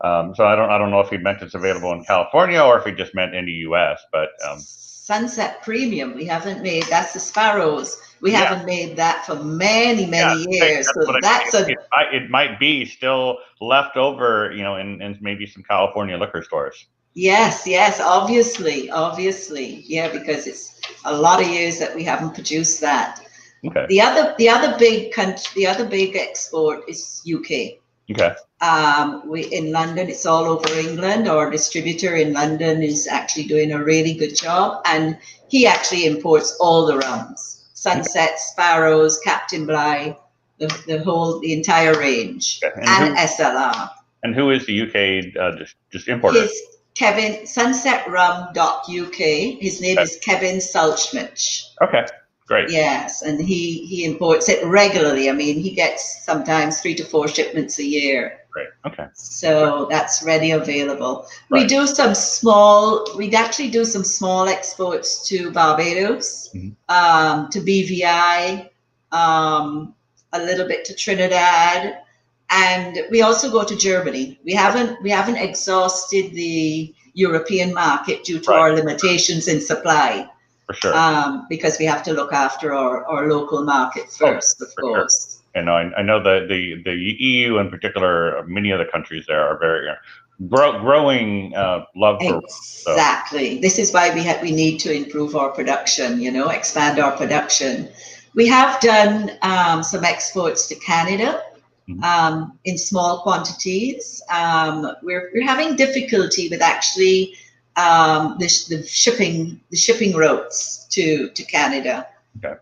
So I don't know if he meant it's available in California or if he just meant in the U.S. But Sunset Premium, we haven't made. That's the Sparrows. We haven't made that for many years. So it might be still left over, in maybe some California liquor stores. Yes, obviously, because it's a lot of years that we haven't produced that. Okay. The other big export is UK. Okay. In London, it's all over England. Our distributor in London is actually doing a really good job, and he actually imports all the rums. Sunset, Sparrows, Captain Bligh, the entire range, and SLR. And who is the UK just importer? Is Kevin, sunsetrum.uk. His name is Kevin Salchmich. Okay, great. Yes, and he imports it regularly. I mean, he gets sometimes 3 to 4 shipments a year. Great. Okay. So that's ready available. Right. We'd actually do some small exports to Barbados, to BVI, a little bit to Trinidad, and we also go to Germany. We haven't exhausted the European market due to our limitations in supply. For sure. Because we have to look after our local market first, of course. Sure. And I know that the EU in particular, many of the countries there are very growing love for exactly. So. This is why we need to improve our production. Expand our production. We have done some exports to Canada in small quantities. We're having difficulty with actually the shipping routes to Canada. Okay.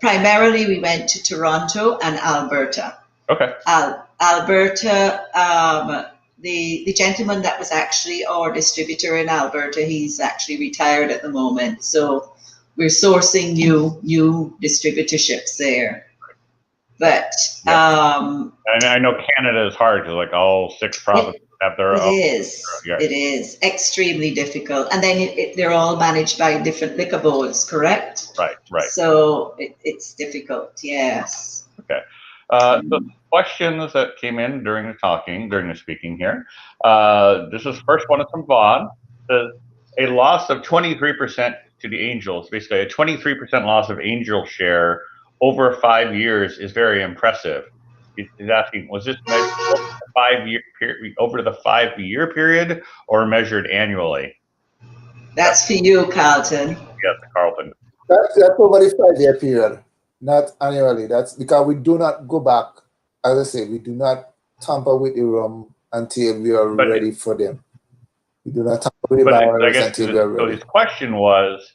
Primarily, we went to Toronto and Alberta. Okay. Alberta, the gentleman that was actually our distributor in Alberta, he's actually retired at the moment. So we're sourcing new distributorships there. But and I know Canada is hard because like all 6 provinces have their own. It is extremely difficult, and then they're all managed by different liquor boards, correct? Right. So it's difficult. Yes. Okay. So questions that came in during the speaking here. This is the first one. It's from Vaughn. A loss of 23% to the Angels, basically a 23% loss of Angel share over 5 years is very impressive. He's asking, was this measured over the 5-year period or measured annually? That's for you, Carlton. Yes, Carlton. That's over the 5-year period, not annually. That's because we do not go back. As I say, we do not tamper with the rum until we are ready for them. We do not talk about the But I barrels guess until we are so ready. his question was,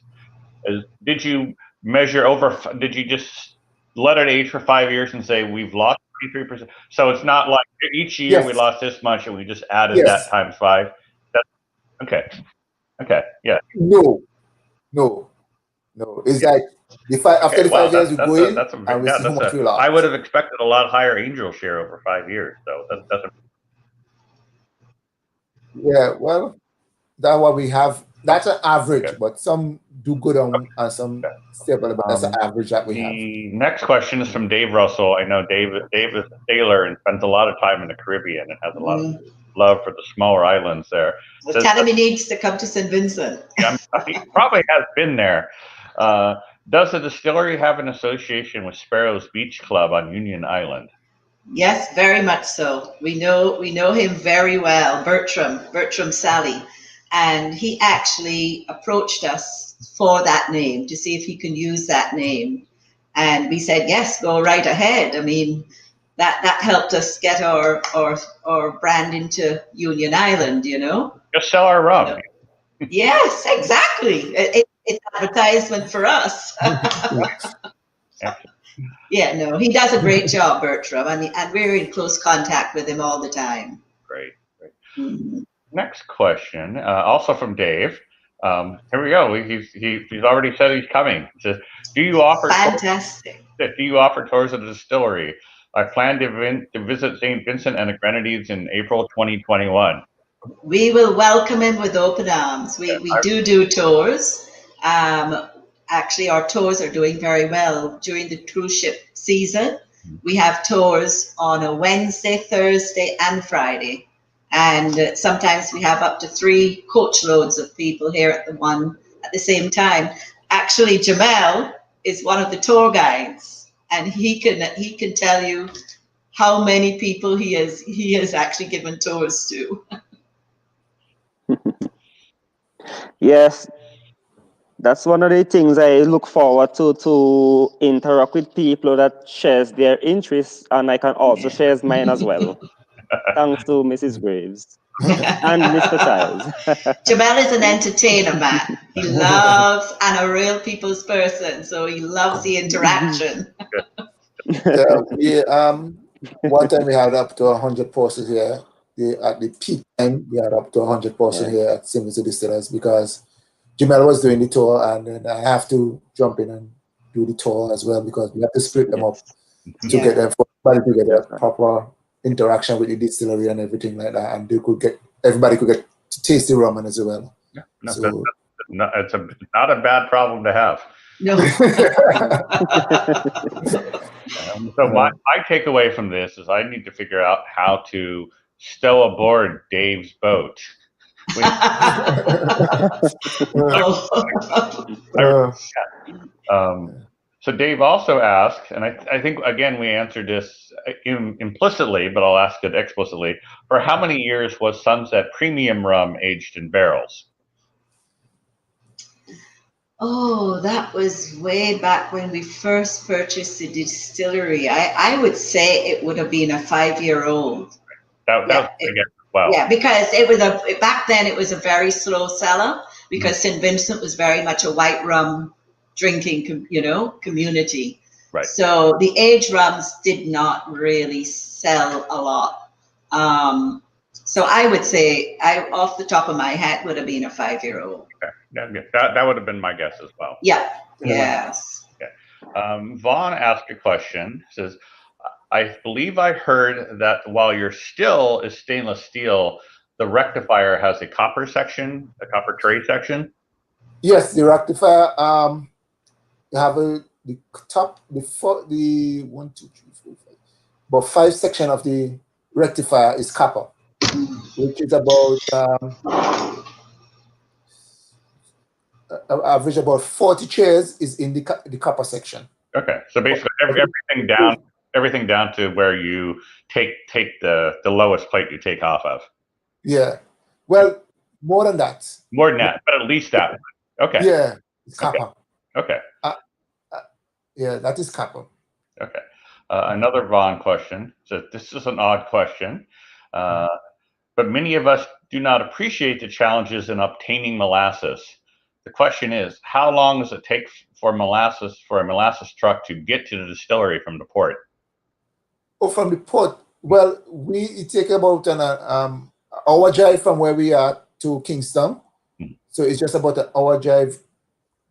did you measure over? Did you just let it age for 5 years and say we've lost 23%? So it's not like each year we Yes. lost this much and we just added Yes. that times 5. That's okay. Okay. Yeah. No. It's like after the 5 years we go in and we see how much we lost. I would have expected a lot higher angel share over 5 years, though. That's Yeah, well, that's what we have. That's an average, but some do good on and some stable, but that's an average that we have. The next question is from Dave Russell. I know Dave is a sailor and spends a lot of time in the Caribbean and has a lot of love for the smaller islands there. Well, tell him he needs to come to St. Vincent. He probably has been there. Does the distillery have an association with Sparrows Beach Club on Union Island? Yes, very much so. We know him very well, Bertram Sally, and he actually approached us for that name to see if he can use that name, and we said yes, go right ahead. I mean, that helped us get our brand into Union Island, you know. Just sell our rum. Yes, exactly. It's advertisement for us. Yeah, no, he does a great job, Bertram, and we're in close contact with him all the time. Great. Mm-hmm. Next question, also from Dave. Here we go. He's already said he's coming. He says, "Do you offer fantastic? Do you offer tours of the distillery? I plan to visit St. Vincent and the Grenadines in April 2021." We will welcome him with open arms. We do tours. Actually, our tours are doing very well during the cruise ship season. We have tours on a Wednesday, Thursday, and Friday. And sometimes we have up to 3 coach loads of people here at the same time. Actually, Jimel is one of the tour guides, and he can tell you how many people he has actually given tours to. Yes, that's one of the things I look forward to interact with people that shares their interests, and I can also share mine as well. Thanks to Mrs. Graves and Mr. Childs. Jimel is an entertainer, Matt. He loves and a real people's person, so he loves the interaction. One time we had up to 100 persons here. At the peak time, we had up to 100 persons here at St. Vincent Distillers because Jimel was doing the tour, and then I have to jump in and do the tour as well because we have to split them up to get them for everybody to get a proper interaction with the distillery and everything like that, and everybody could get to taste the rum as well. Yeah, it's not a bad problem to have. No. So my takeaway from this is I need to figure out how to stow aboard Dave's boat. So Dave also asked, and I think, again, we answered this implicitly, but I'll ask it explicitly. For how many years was Sunset Premium Rum aged in barrels? Oh, that was way back when we first purchased the distillery. I would say it would have been a 5-year-old. Wow. Yeah, because back then it was a very slow seller because St. Vincent was very much a white rum drinking, community. Right. So the aged rums did not really sell a lot. So I would say, off the top of my head, would have been a 5-year-old. Okay. That would have been my guess as well. Yeah. Yes. Okay. Vaughn asked a question. Says, I believe I heard that while your still is stainless steel, the rectifier has a copper section, a copper tray section. Yes, the rectifier. You have the top, the 1, 2, 3, 4, 5. But 5 section of the rectifier is copper, which is about average about 40 chairs is in the copper section. Okay, so basically everything down to where you take the lowest plate you take off of. Yeah, well, more than that. More than that, but at least that. Okay. Yeah, it's copper. Okay. Yeah, that is copper. Okay. Another Vaughn question. So this is an odd question. but many of us do not appreciate the challenges in obtaining molasses. The question is, how long does it take for a molasses truck to get to the distillery from the port? Oh, from the port. Well, it take about an hour drive from where we are to Kingston. So it's just about an hour drive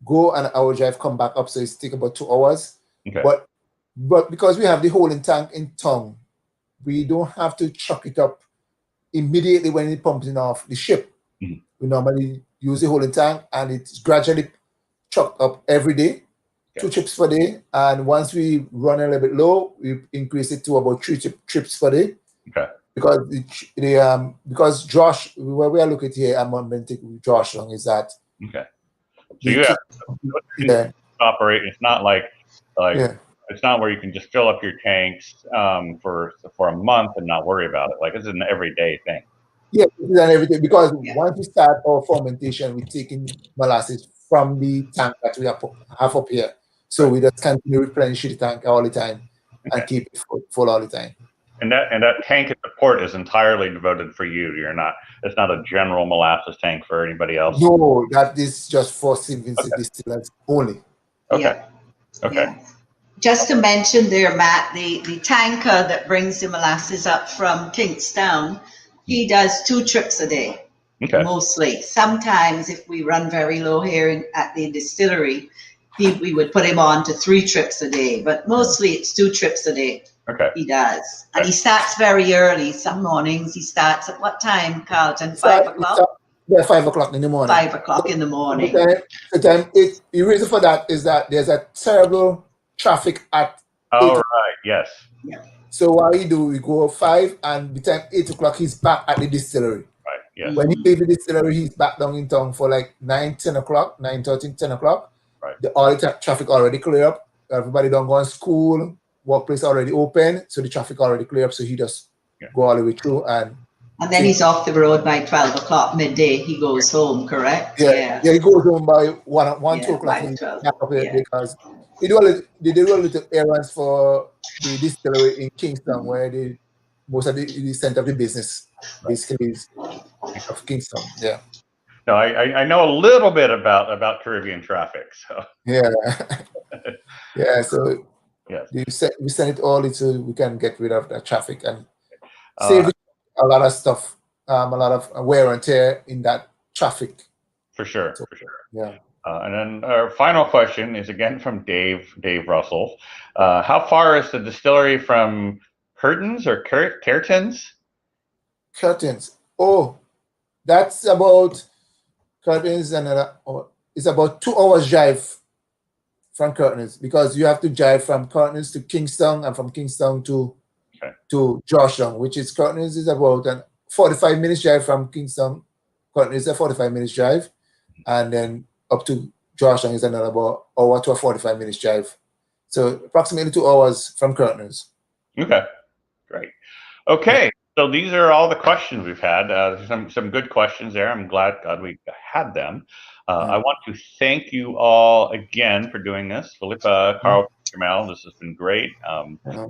go and an hour drive come back up. So it's take about 2 hours. Okay. But because we have the holding tank in town, we don't have to truck it up immediately when it pumps in off the ship. We normally use the holding tank and it's gradually trucked up every day, 2 trips per day. And once we run a little bit low, we increase it to about 3 trips per day. Okay. Because Josh, where we are looking here, I'm on with Josh Long is that. Okay. So you have operate. It's not like it's not where you can just fill up your tanks for a month and not worry about it. Like it's an everyday thing. Yeah, it's an everyday because once we start our fermentation, we're taking molasses from the tank that we have up here. So we just continue replenishing the tank all the time and keep it full all the time. And that tank at the port is entirely devoted for you. It's not a general molasses tank for anybody else. No, that is just for St. Vincent Distillers only. Okay. Yeah. Okay. Yeah. Just to mention there, Matt, the tanker that brings the molasses up from Kingstown, he does 2 trips a day. Okay. Mostly. Sometimes if we run very low here at the distillery, we would put him on to 3 trips a day, but mostly it's 2 trips a day. Okay. He does. And he starts very early. Some mornings he starts at what time, Carlton? 5 o'clock? Yeah, 5 o'clock in the morning. 5 o'clock in the morning. The reason for that is that there's a terrible traffic at 8 o'clock. Right, yes. Yeah. So what we go 5 and by the time 8 o'clock he's back at the distillery. Right, yes. When he leaves the distillery, he's back down in town for like 9, 10 o'clock, 9:30, 10 o'clock. Right. All the traffic already clear up. Everybody don't go on school. Workplace already open, so the traffic already clear up. So he just go all the way through, and then he's off the road by 12 o'clock midday. He goes home, correct? Yeah, he goes home by 1, 2 o'clock. He's back up here because they do a little errands for the distillery in Kingston, where most of the center of the business basically is of Kingston. Yeah. No, I know a little bit about Caribbean traffic, so yeah, yeah. So. Yes. We send it all so we can get rid of that traffic and save a lot of stuff, a lot of wear and tear in that traffic. For sure, so, for sure. Yeah. And then our final question is again from Dave Russell. How far is the distillery from Curtains or Cartons? Curtains. Oh, that's about Curtains and it's about 2 hours drive from Curtains, because you have to drive from Curtains to Kingston and from Kingston to Georgetown, which is Curtains is about a 45 minutes drive from Kingston. Curtains is a 45 minutes drive, and then up to Georgetown is another about hour to a 45 minutes drive. So approximately 2 hours from Curtains. Okay, great. Okay, so these are all the questions we've had. Some good questions there. I'm glad we had them. I want to thank you all again for doing this. Phillippa, Carlton, Jimel, this has been great.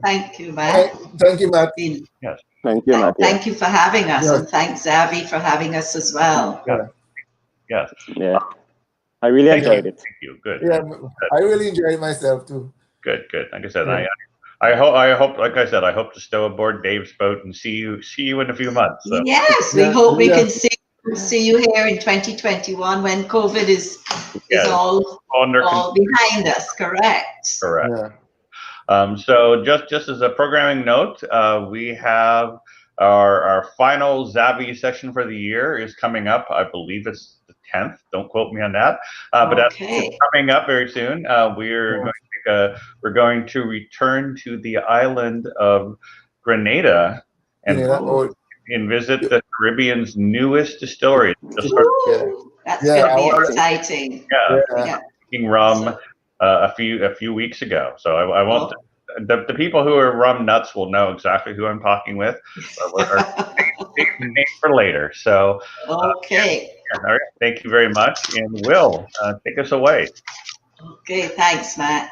Thank you, Matt. Thank you, Matt. Yes. Thank you, Matt. Thank you for having us, and thanks, Zavi, for having us as well. Yes. Yeah. I really enjoyed it. Thank you. Good. Yeah, I really enjoyed it myself too. Good. Like I said, I hope, like I said, I hope to stow aboard Dave's boat and see you in a few months. So. Yes, we hope we can see you here in 2021 when COVID is all behind us. Correct. Yeah. So just as a programming note, we have our final Zavi session for the year is coming up. I believe it's the 10th. Don't quote me on that. But that's coming up very soon. We're going to return to the island of Grenada and visit the Caribbean's newest distillery. That's going to be exciting. Making rum a few weeks ago. So I won't. The people who are rum nuts will know exactly who I'm talking with. Name for later. So okay. All right. Thank you very much, and Will take us away. Okay. Thanks, Matt.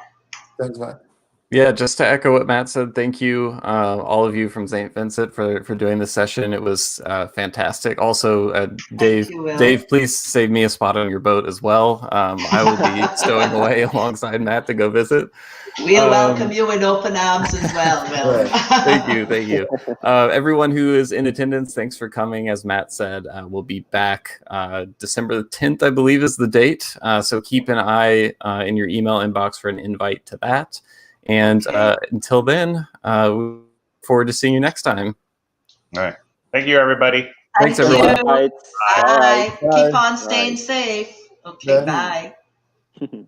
Thanks, Matt. Yeah, just to echo what Matt said, thank you, all of you from St. Vincent for doing this session. It was fantastic. Also, Dave, Thank you, Will. Dave, please save me a spot on your boat as well. I will be stowing away alongside Matt to go visit. We'll welcome you in open arms as well, Will. Thank you, thank you. Everyone who is in attendance, thanks for coming. As Matt said, we'll be back December 10th, I believe is the date. So keep an eye in your email inbox for an invite to that. And until then, we look forward to seeing you next time. All right. Thank you, everybody. Thanks, Thank everyone. you. Bye. Bye. Bye. Keep on staying safe. Okay, bye.